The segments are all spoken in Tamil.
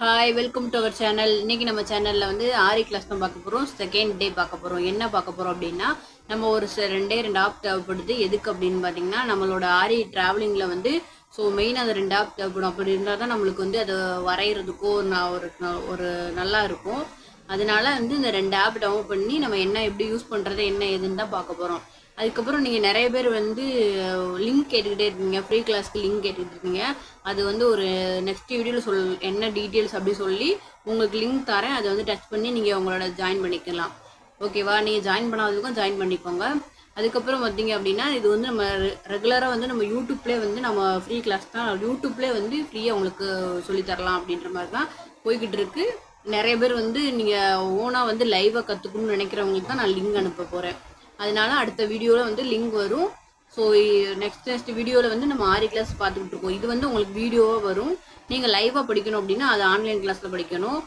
Hi welcome to our channel. இன்னைக்கு நம்ம சேனலில் வந்து ஆரி கிளாஸ் தான் பார்க்க போகிறோம். செகண்ட் டே பார்க்க போகிறோம். என்ன பார்க்க போகிறோம் அப்படின்னா, நம்ம ஒரு ரெண்டே ஆப் தேவைப்படுது. எதுக்கு அப்படின்னு பார்த்தீங்கன்னா, நம்மளோட ஆரி ட்ராவலிங்கில் வந்து மெயினாக அந்த 2 ஆப் தேவைப்படும். அப்படி இருந்தால் தான் நம்மளுக்கு வந்து அதை வரைகிறதுக்கோ ஒரு நல்லா இருக்கும். அதனால வந்து இந்த 2 ஆப் டவுன்லோட் பண்ணி நம்ம என்ன எப்படி யூஸ் பண்ணுறது என்ன ஏதுன்னு தான் பார்க்க போகிறோம். அதுக்கப்புறம் நீங்கள் நிறைய பேர் வந்து லிங்க் கேட்டுக்கிட்டே இருக்கீங்க, ஃப்ரீ கிளாஸ்க்கு லிங்க் கேட்டுக்கிட்டு இருக்கீங்க. அது வந்து ஒரு நெக்ஸ்ட் வீடியோவில் என்ன டீட்டெயில்ஸ் அப்படி சொல்லி உங்களுக்கு லிங்க் தரேன். அதை வந்து டச் பண்ணி நீங்கள் உங்களோட ஜாயின் பண்ணிக்கலாம். ஓகேவா? நீங்கள் ஜாயின் பண்ணாததுக்கும் ஜாயின் பண்ணிக்கோங்க. அதுக்கப்புறம் பார்த்தீங்க அப்படின்னா, இது வந்து நம்ம ரெகுலராக வந்து நம்ம யூடியூப்லேயே வந்து நம்ம ஃப்ரீ கிளாஸ் தான் யூடியூப்லேயே வந்து ஃப்ரீயாக உங்களுக்கு சொல்லித்தரலாம் அப்படின்ற மாதிரி தான் போய்கிட்டு இருக்கு. நிறைய பேர் வந்து நீங்கள் ஓனாக வந்து லைவாக கற்றுக்கணும்னு நினைக்கிறவங்களுக்கு தான் நான் லிங்க் அனுப்ப போகிறேன். அதனால அடுத்த வீடியோவில் வந்து லிங்க் வரும். ஸோ நெக்ஸ்ட் வீடியோவில் வந்து நம்ம ஆரி கிளாஸ் பார்த்துக்கிட்டு இருக்கோம். இது வந்து உங்களுக்கு வீடியோவாக வரும். நீங்கள் லைவாக படிக்கணும் அப்படின்னா அது ஆன்லைன் கிளாஸில் படிக்கணும்.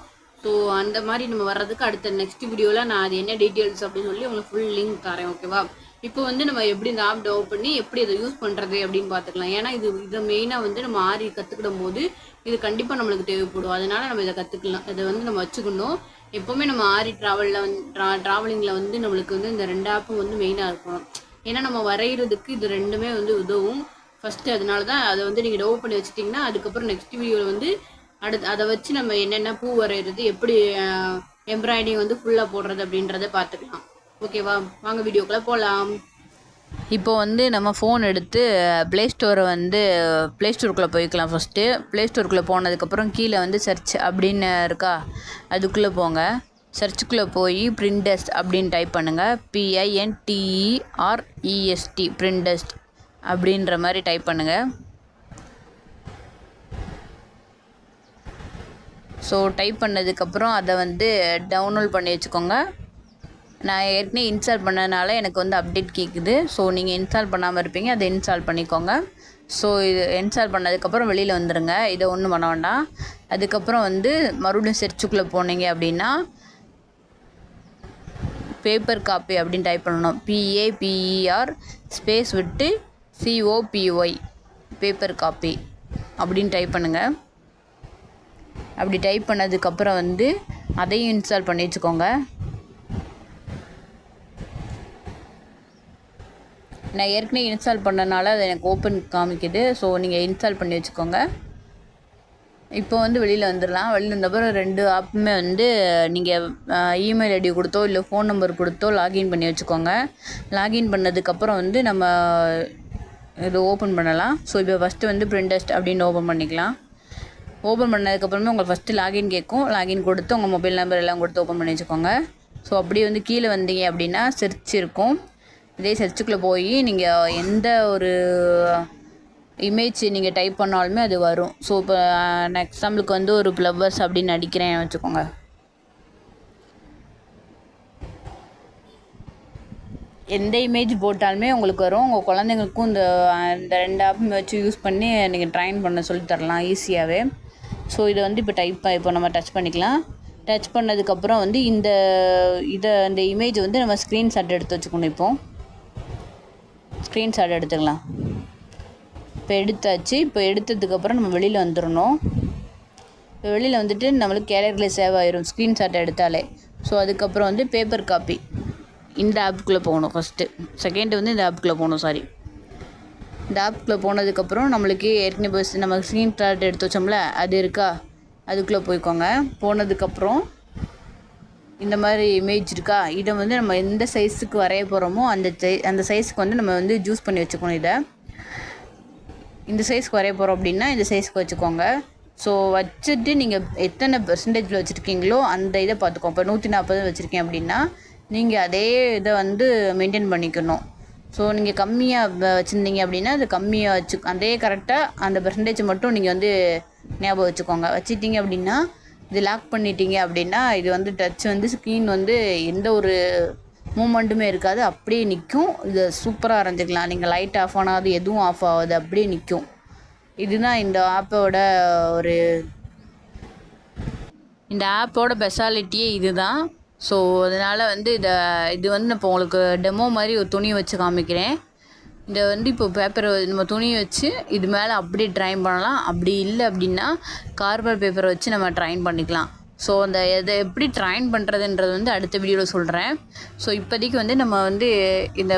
ஸோ அந்த மாதிரி நம்ம வர்றதுக்கு அடுத்த நெக்ஸ்ட் வீடியோவில் நான் அது என்ன டீட்டெயில்ஸ் அப்படின்னு சொல்லி உங்களுக்கு ஃபுல் லிங்க் தரேன். ஓகேவா? இப்போ வந்து நம்ம எப்படி இந்த ஆப் டவுன்லோட் பண்ணி எப்படி அதை யூஸ் பண்ணுறது அப்படின்னு பார்த்துக்கலாம். ஏன்னா இதை மெயினாக வந்து நம்ம ஆரி கற்றுக்கிடும் போது இது கண்டிப்பாக நம்மளுக்கு தேவைப்படும். அதனால நம்ம இதை கற்றுக்கலாம். இதை வந்து நம்ம வச்சுக்கணும். எப்போவுமே நம்ம ஆரி ட்ராவலிங்கில் வந்து நம்மளுக்கு வந்து இந்த 2 ஆப்பும் வந்து மெயினாக இருக்கணும். ஏன்னா நம்ம வரைகிறதுக்கு இது ரெண்டுமே வந்து உதவும் ஃபஸ்ட்டு. அதனால தான் அதை வந்து நீங்கள் டவுன் பண்ணி வச்சுட்டிங்கன்னா அதுக்கப்புறம் நெக்ஸ்ட் வீடியோவில் வந்து அதை வச்சு நம்ம என்னென்ன பூ வரைகிறது எப்படி எம்ப்ராய்டிங் வந்து ஃபுல்லாக போடுறது அப்படின்றத பார்த்துக்கலாம். ஓகேவா? வாங்க வீடியோக்குள்ளே போகலாம். இப்போ வந்து நம்ம ஃபோன் எடுத்து ப்ளே ஸ்டோருக்குள்ளே போய்க்கலாம். ஃபஸ்ட்டு ப்ளே ஸ்டோருக்குள்ளே போனதுக்கப்புறம் கீழே வந்து சர்ச் அப்படின்னு இருக்கா, அதுக்குள்ளே போங்க. சர்ச்சுக்குள்ளே போய் பிரிண்டஸ்ட் அப்படின்னு டைப் பண்ணுங்கள். PINTEREST பிரிண்டஸ்ட் அப்படின்ற மாதிரி டைப் பண்ணுங்கள். ஸோ டைப் பண்ணதுக்கப்புறம் அதை வந்து டவுன்லோட் பண்ணி வச்சுக்கோங்க. நான் ஏற்கனவே இன்ஸ்டால் பண்ணதுனால எனக்கு வந்து அப்டேட் கேட்குது. ஸோ நீங்கள் இன்ஸ்டால் பண்ணாமல் இருப்பீங்க, அதை இன்ஸ்டால் பண்ணிக்கோங்க. ஸோ இது இன்ஸ்டால் பண்ணதுக்கப்புறம் வெளியில் வந்துடுங்க. இதை ஒன்றும் பண்ண வேண்டாம். அதுக்கப்புறம் வந்து மறுபடியும் சர்ச்சுக்குள்ளே போனீங்க அப்படின்னா பேப்பர் காப்பி அப்படின்னு டைப் பண்ணணும். PAPER ஸ்பேஸ் விட்டு COPY பேப்பர் காப்பி அப்படின்னு டைப் பண்ணுங்கள். அப்படி டைப் பண்ணதுக்கப்புறம் வந்து அதையும் இன்ஸ்டால் பண்ணி வச்சுக்கோங்க. நான் ஏற்கனவே இன்ஸ்டால் பண்ணனால அது எனக்கு ஓப்பன் காமிக்குது. ஸோ நீங்கள் இன்ஸ்டால் பண்ணி வச்சுக்கோங்க. இப்போ வந்து வெளியில் வந்துடலாம். வெளியில் வந்தப்பறம் 2 ஆப்புமே வந்து நீங்கள் இமெயில் ஐடி கொடுத்தோ இல்லை ஃபோன் நம்பர் கொடுத்தோ லாகின் பண்ணி வச்சுக்கோங்க. லாகின் பண்ணதுக்கப்புறம் வந்து நம்ம இது ஓப்பன் பண்ணலாம். ஸோ இப்போ ஃபஸ்ட்டு வந்து பிரிண்டஸ்ட் அப்படின்னு ஓப்பன் பண்ணிக்கலாம். ஓப்பன் பண்ணதுக்கப்புறமே உங்களுக்கு ஃபஸ்ட்டு லாகின் கேட்கும். லாகின் கொடுத்து உங்கள் மொபைல் நம்பர் எல்லாம் கொடுத்து ஓப்பன் பண்ணி வச்சுக்கோங்க. ஸோ அப்படியே வந்து கீழே வந்தீங்க அப்படின்னா சர்ச் இருக்கும். இதே சர்ச்சுக்குள்ளே போய் நீங்கள் எந்த ஒரு இமேஜ் நீங்கள் டைப் பண்ணாலுமே அது வரும். ஸோ இப்போ எக்ஸாம்பிளுக்கு வந்து ஒரு ஃப்ளவர்ஸ் அப்படின்னு அடிக்கிறேன் வச்சுக்கோங்க. எந்த இமேஜ் போட்டாலுமே உங்களுக்கு வரும். உங்கள் குழந்தைங்களுக்கும் இந்த 2 ஆப்பும் வச்சு யூஸ் பண்ணி நீங்கள் ட்ரைன் பண்ண சொல்லித்தரலாம் ஈஸியாகவே. ஸோ இதை வந்து இப்போ நம்ம டச் பண்ணிக்கலாம். டச் பண்ணதுக்கப்புறம் வந்து இந்த இமேஜ் வந்து நம்ம ஸ்க்ரீன்ஷாட் எடுத்து வச்சுக்கணும். இப்போ ஸ்க்ரீன்ஷாட் எடுத்துக்கலாம். இப்போ எடுத்தாச்சு. இப்போ எடுத்ததுக்கப்புறம் நம்ம வெளியில் வந்துடணும். இப்போ வெளியில் வந்துட்டு நம்மளுக்கு கேலரியில் சேவ் ஆயிரும் ஸ்க்ரீன்ஷாட் எடுத்தாலே. ஸோ அதுக்கப்புறம் வந்து பேப்பர் காப்பி இந்த ஆப்புக்குள்ளே போகணும். ஃபஸ்ட்டு செகண்டு வந்து இந்த ஆப்புக்குள்ளே போகணும். இந்த ஆப்புக்குள்ளே போனதுக்கப்புறம் நம்மளுக்கு ஏற்கனவே நம்ம ஸ்க்ரீன்ஷாட் எடுத்து வச்சோம்ல அது இருக்கா, அதுக்குள்ளே போய்க்கோங்க. போனதுக்கப்புறம் இந்த மாதிரி இமேஜ் இருக்கா, இதை வந்து நம்ம எந்த சைஸுக்கு வரைய போகிறோமோ அந்த சைஸுக்கு வந்து நம்ம வந்து ஜூஸ் பண்ணி வச்சுக்கணும். இதை இந்த சைஸ்க்கு வரைய போகிறோம் அப்படின்னா இந்த சைஸ்க்கு வச்சுக்கோங்க. ஸோ வச்சுட்டு நீங்கள் எத்தனை பெர்சன்டேஜில் வச்சுருக்கீங்களோ அந்த இதை பார்த்துக்கோங்க. இப்போ 140 வச்சுருக்கேன் அப்படின்னா நீங்கள் அதே இதை வந்து மெயின்டைன் பண்ணிக்கணும். ஸோ நீங்கள் கம்மியாக வச்சுருந்தீங்க அப்படின்னா அது கம்மியாக அதே கரெக்டாக அந்த பெர்சன்டேஜ் மட்டும் நீங்கள் வந்து ஞாபகம் வச்சுக்கோங்க. வச்சுட்டிங்க அப்படின்னா இது லாக் பண்ணிட்டீங்க அப்படின்னா இது வந்து டச் வந்து ஸ்க்ரீன் வந்து எந்த ஒரு மூமெண்ட்டுமே இருக்காது, அப்படியே நிற்கும். இது சூப்பராக வரைஞ்சிக்கலாம். நீங்கள் லைட் ஆஃப் ஆனாது எதுவும் ஆஃப் ஆகாது, அப்படியே நிற்கும். இதுதான் இந்த ஆப்போட ஸ்பெஷாலிட்டியே இதுதான். ஸோ அதனால் வந்து இது வந்து இப்போ உங்களுக்கு டெமோ மாதிரி ஒரு துணி வச்சு காமிக்கிறேன். இதை வந்து இப்போ பேப்பரை நம்ம துணியை வச்சு இது மேலே அப்படியே ட்ரைன் பண்ணலாம். அப்படி இல்லை அப்படின்னா கார்பன் பேப்பரை வச்சு நம்ம ட்ரைன் பண்ணிக்கலாம். ஸோ அந்த இதை எப்படி ட்ரைன் பண்ணுறதுன்றது வந்து அடுத்த வீடியோவில் சொல்கிறேன். ஸோ இப்போதைக்கு வந்து நம்ம வந்து இந்த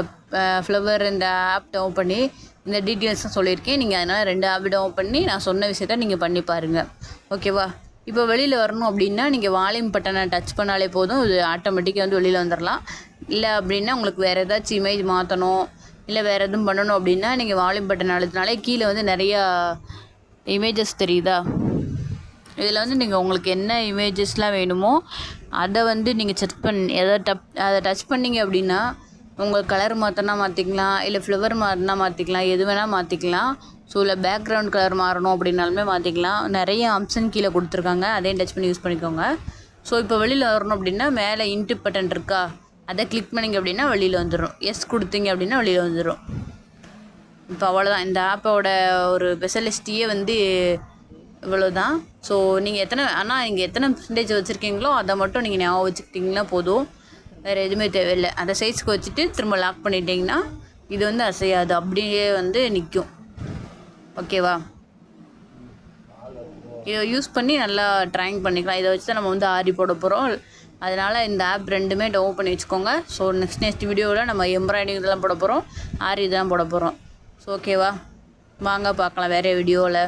ஃப்ளவர் இந்த ஆப் டவுன் பண்ணி இந்த டீட்டெயில்ஸும் சொல்லியிருக்கேன். நீங்கள் அதனால் 2 ஆப் டவுன் பண்ணி நான் சொன்ன விஷயத்த நீங்கள் பண்ணி பாருங்கள். ஓகேவா? இப்போ வெளியில் வரணும் அப்படின்னா நீங்கள் வால்யூம் பட்டனை டச் பண்ணாலே போதும், இது ஆட்டோமேட்டிக்காக வந்து வெளியில் வந்துடலாம். இல்லை அப்படின்னா உங்களுக்கு வேறு ஏதாச்சும் இமேஜ் மாற்றணும் இல்லை வேறு எதுவும் பண்ணணும் அப்படின்னா நீங்கள் வால்யூம் பட்டன் அழுத்தினாலே கீழே வந்து நிறையா இமேஜஸ் தெரியுதா? இதில் வந்து நீங்கள் உங்களுக்கு என்ன இமேஜஸ்லாம் வேணுமோ அதை வந்து நீங்கள் அதை டச் பண்ணிங்க அப்படின்னா உங்களுக்கு கலர் மாற்றினா மாற்றிக்கலாம், இல்லை ஃப்ளவர் மாற்றினா மாற்றிக்கலாம், எது வேணால் மாற்றிக்கலாம். ஸோ இல்லை பேக்ரவுண்ட் கலர் மாறணும் அப்படின்னாலுமே மாற்றிக்கலாம். நிறைய ஆப்ஷன் கீழே கொடுத்துருக்காங்க, அதையும் டச் பண்ணி யூஸ் பண்ணிக்கோங்க. ஸோ இப்போ வெளியில் வரணும் அப்படின்னா மேலே இன்ட்டு பட்டன் இருக்கா, அதை கிளிக் பண்ணிங்க அப்படின்னா வெளியில் வந்துடும். எஸ் கொடுத்தீங்க அப்படின்னா வெளியில் வந்துடும். இப்போ அவ்வளோதான். இந்த ஆப்போட ஒரு ஸ்பெஷலிஸ்டியே வந்து இவ்வளோ தான். ஸோ நீங்கள் எத்தனை பர்சன்டேஜ் வச்சுருக்கீங்களோ அதை மட்டும் நீங்கள் ஞாபகம் வச்சுக்கிட்டிங்கன்னா போதும், வேறு எதுவுமே தேவையில்லை. அந்த சைஸ்க்கு வச்சுட்டு திரும்ப லாக் பண்ணிட்டீங்கன்னா இது வந்து அசையாது, அப்படியே வந்து நிற்கும். ஓகேவா? இதை யூஸ் பண்ணி நல்லா ட்ராயிங் பண்ணிக்கலாம். இதை வச்சு தான் நம்ம வந்து ஆரி போட போகிறோம். அதனால் இந்த ஆப் 2மே டவுன் பண்ணி வச்சுக்கோங்க. ஸோ நெக்ஸ்ட் வீடியோவில் நம்ம எம்ப்ராய்டிங் இதெல்லாம் போட போகிறோம், ஆரி இதெல்லாம் போட போகிறோம். ஸோ ஓகேவா? வாங்க பார்க்கலாம் வேறு வீடியோவில்.